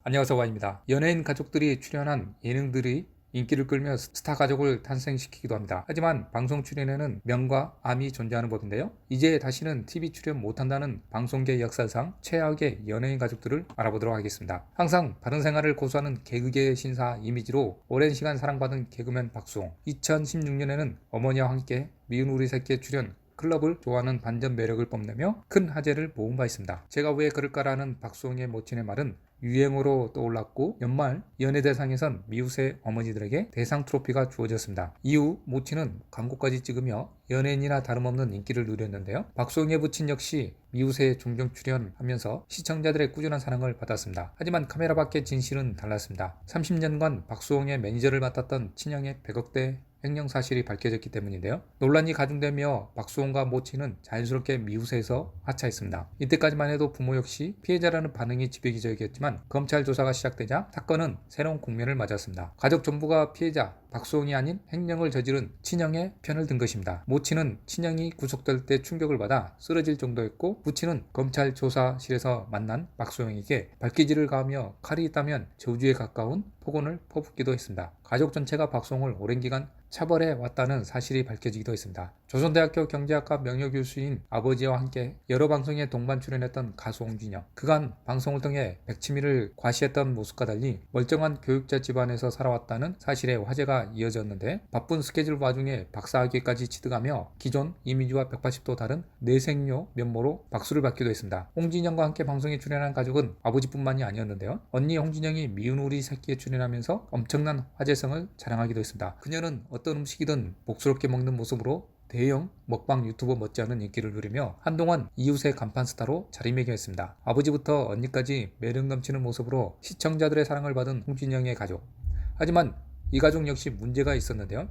안녕하세요, 와입니다. 연예인 가족들이 출연한 예능들이 인기를 끌며 스타 가족을 탄생시키기도 합니다. 하지만 방송 출연에는 명과 암이 존재하는 법인데요. 이제 다시는 TV 출연 못한다는 방송계 역사상 최악의 연예인 가족들을 알아보도록 하겠습니다. 항상 바른 생활을 고수하는 개그계의 신사 이미지로 오랜 시간 사랑받은 개그맨 박수홍. 2016년에는 어머니와 함께 미운 우리 새끼에 출연, 클럽을 좋아하는 반전 매력을 뽐내며 큰 화제를 모은 바 있습니다. 제가 왜 그럴까라는 박수홍의 모친의 말은 유행어로 떠올랐고, 연말 연예대상에선 미우새 어머니들에게 대상 트로피가 주어졌습니다. 이후 모친은 광고까지 찍으며 연예인이나 다름없는 인기를 누렸는데요. 박수홍의 부친 역시 미우새에 종종 출연하면서 시청자들의 꾸준한 사랑을 받았습니다. 하지만 카메라 밖의 진실은 달랐습니다. 30년간 박수홍의 매니저를 맡았던 친형의 100억대 횡령 사실이 밝혀졌기 때문인데요. 논란이 가중되며 박수홍과 모친은 자연스럽게 미우새에서 하차했습니다. 이때까지만 해도 부모 역시 피해자라는 반응이 지배적이었지만 검찰 조사가 시작되자 사건은 새로운 국면을 맞았습니다. 가족 전부가 피해자 박수홍이 아닌 횡령을 저지른 친형의 편을 든 것입니다. 모친은 친형이 구속될 때 충격을 받아 쓰러질 정도였고, 부친은 검찰 조사실에서 만난 박수홍에게 발기질을 가하며 칼이 있다면 저주에 가까운 폭언을 퍼붓기도 했습니다. 가족 전체가 박수홍을 오랜 기간 차벌해 왔다는 사실이 밝혀지기도 했습니다. 조선대학교 경제학과 명예교수인 아버지와 함께 여러 방송에 동반 출연했던 가수 홍진영. 그간 방송을 통해 백치미를 과시했던 모습과 달리 멀쩡한 교육자 집안에서 살아왔다는 사실에 화제가 이어졌는데, 바쁜 스케줄 와중에 박사학위까지 취득하며 기존 이미지와 180도 다른 내생녀 면모로 박수를 받기도 했습니다. 홍진영과 함께 방송에 출연한 가족은 아버지뿐만이 아니었는데요. 언니 홍진영이 미운 우리 새끼에 출연하면서 엄청난 화제성을 자랑하기도 했습니다. 그녀는 어떤 음식이든 복스럽게 먹는 모습으로 대형 먹방 유튜버 못지않은 인기를 누리며 한동안 이웃의 간판 스타로 자리매김했습니다. 아버지부터 언니까지 매력 넘치는 모습으로 시청자들의 사랑을 받은 홍진영의 가족. 하지만 이 가족 역시 문제가 있었는데요.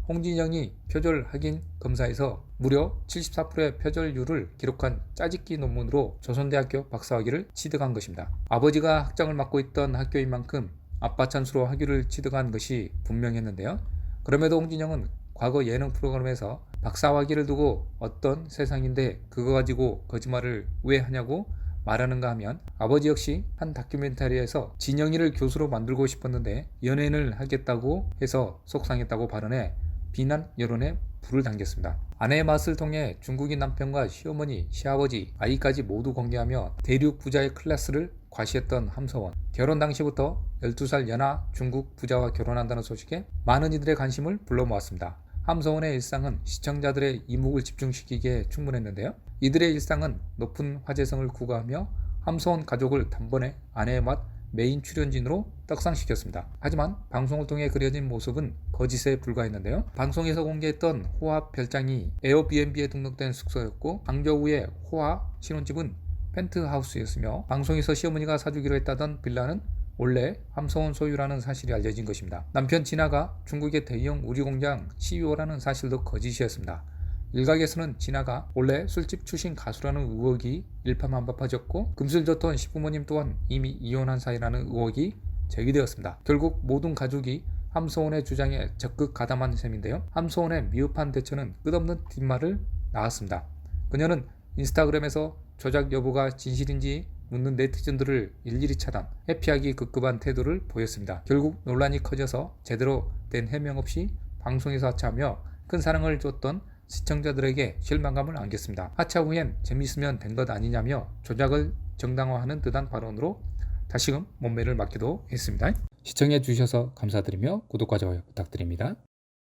홍진영이 표절 확인 검사에서 무려 74%의 표절률을 기록한 짜집기 논문으로 조선대학교 박사학위를 취득한 것입니다. 아버지가 학장을 맡고 있던 학교인 만큼 아빠 찬스로 학위를 취득한 것이 분명했는데요. 그럼에도 홍진영은 과거 예능 프로그램에서 박사학위를 두고 어떤 세상인데 그거 가지고 거짓말을 왜 하냐고 말하는가 하면, 아버지 역시 한 다큐멘터리에서 진영이를 교수로 만들고 싶었는데 연예인을 하겠다고 해서 속상했다고 발언해 비난 여론에 불을 당겼습니다. 아내의 맛을 통해 중국인 남편과 시어머니, 시아버지, 아이까지 모두 공개하며 대륙 부자의 클래스를 과시했던 함서원. 결혼 당시부터 12살 연하 중국 부자와 결혼한다는 소식에 많은 이들의 관심을 불러 모았습니다. 함서원의 일상은 시청자들의 이목을 집중시키기에 충분했는데요. 이들의 일상은 높은 화제성을 구가하며 함서원 가족을 단번에 아내의 맛 메인 출연진으로 떡상시켰습니다. 하지만 방송을 통해 그려진 모습은 거짓에 불과했는데요. 방송에서 공개했던 호화 별장이 에어비앤비에 등록된 숙소였고, 항저우의 호화 신혼집은 펜트하우스였으며, 방송에서 시어머니가 사주기로 했다던 빌라는 원래 함서원 소유라는 사실이 알려진 것입니다. 남편 진아가 중국의 대형 우리공장 CEO라는 사실도 거짓이었습니다. 일각에서는 진아가 원래 술집 출신 가수라는 의혹이 일파만파해졌고, 금슬 좋던 시부모님 또한 이미 이혼한 사이라는 의혹이 제기되었습니다. 결국 모든 가족이 함서원의 주장에 적극 가담한 셈인데요. 함서원의 미흡한 대처는 끝없는 뒷말을 낳았습니다. 그녀는 인스타그램에서 조작 여부가 진실인지 묻는 네티즌들을 일일이 차단, 회피하기 급급한 태도를 보였습니다. 결국 논란이 커져서 제대로 된 해명 없이 방송에서 하차하며 큰 사랑을 줬던 시청자들에게 실망감을 안겼습니다. 하차 후엔 재미있으면 된 것 아니냐며 조작을 정당화하는 듯한 발언으로 다시금 몸매를 맞기도 했습니다. 시청해 주셔서 감사드리며 구독과 좋아요 부탁드립니다.